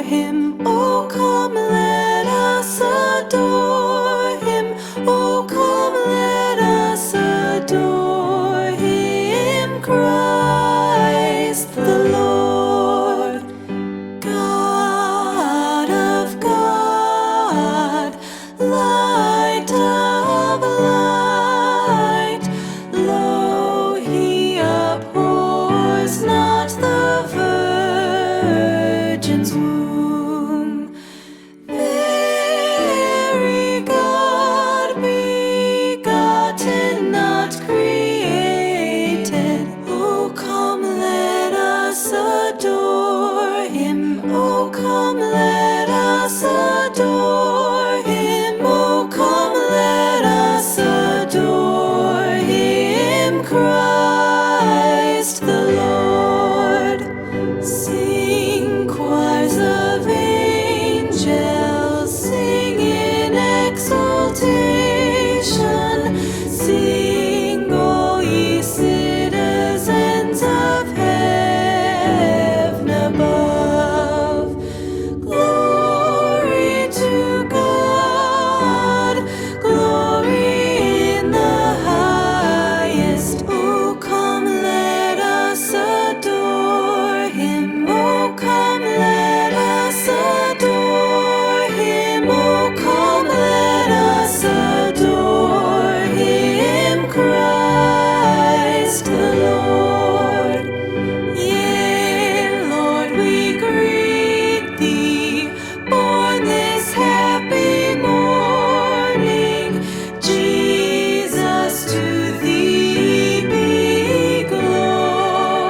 him. Oh, come, let us adore him. Oh, come, let us adore him, Christ the Lord. God of God, light of light, lo, he abhors not the virgin's womb. Very God begotten, not created. Oh, come, let us adore him. Oh, come, let us adore him. Oh, come, let us adore him, Christ the Lord. Sing, choirs of angels, sing in exultation. Sing, all ye citizens of heaven above. Glory to God, glory in the highest. Oh, come, let us adore him. Oh, come, let us adore him. Oh, come, let us adore him, Christ the Lord. Yea, Lord, we greet thee, born this happy morning. Jesus, to thee be glory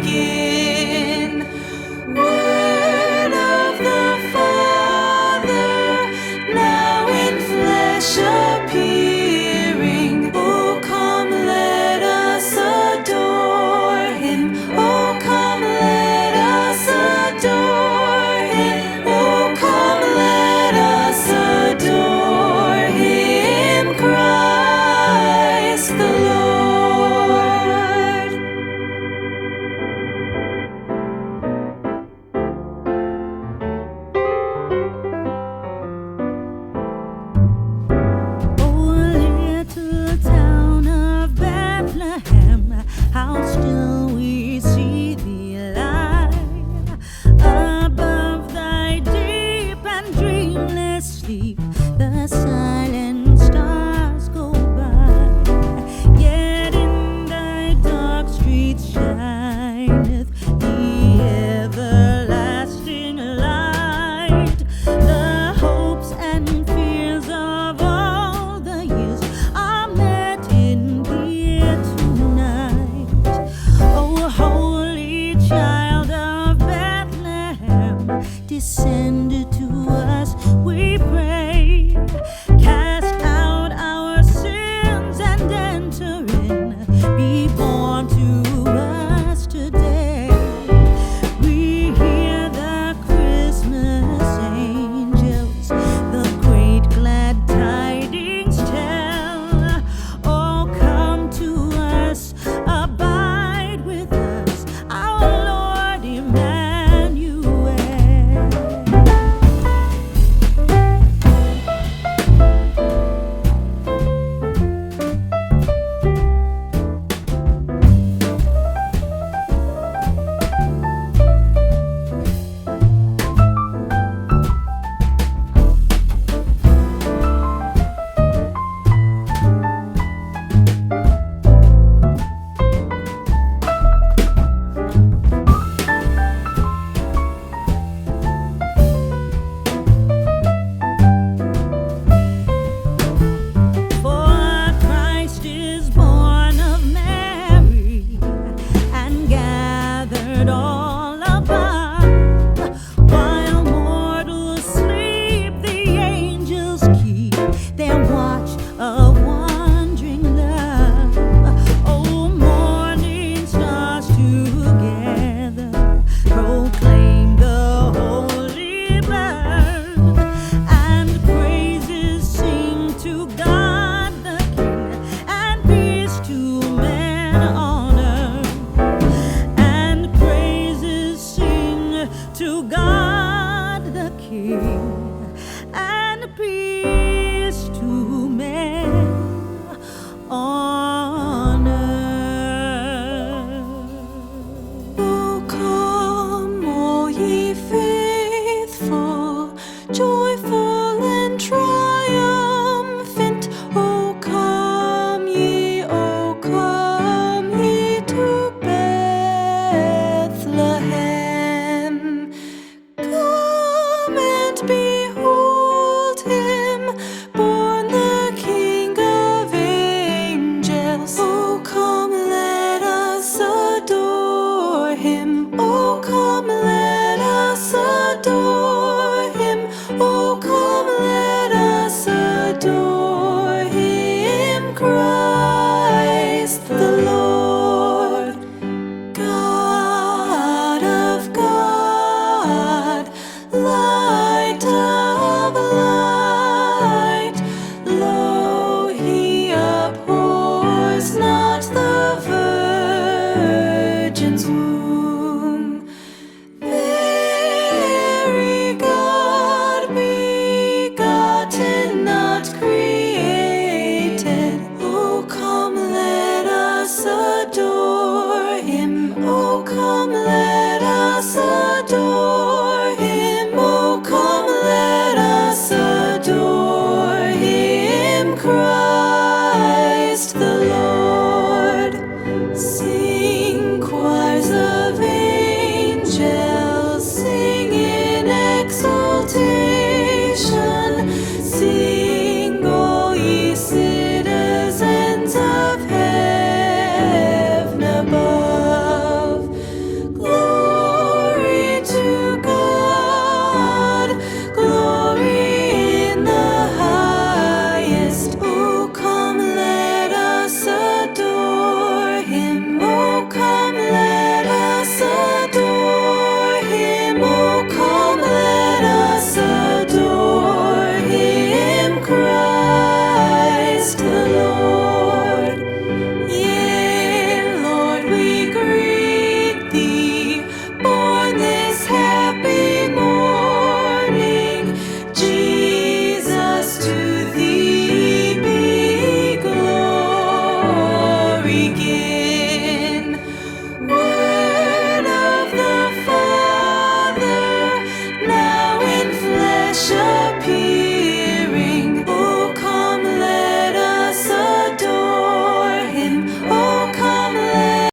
given. Word of the Father, now in flesh appearing. Oh, come, let us adore him. Oh, come, let us adore him. Oh, come, let us adore him, Christ the Lord. Oh, little town of Bethlehem, how still we see thee lie above thy deep and dreamless sleep. The silent stars go by, yet in thy dark streets shineth the everlasting light. The hopes and fears of all the years are met in thee tonight. O holy child of Bethlehem, descend to us, we pray. Cast out our sins and enter in. Be born to us today. We hear the Christmas angels, the great glad tidings tell. Oh, come to us, abide with us, our Lord Emmanuel. For Christ is born of Mary and gathered all above. While mortals sleep, the angels keep their watch of wondering love. Oh, morning stars together proclaim the holy birth, and praises sing to God the King, and peace to men on earth, and praises sing to God. King and priest.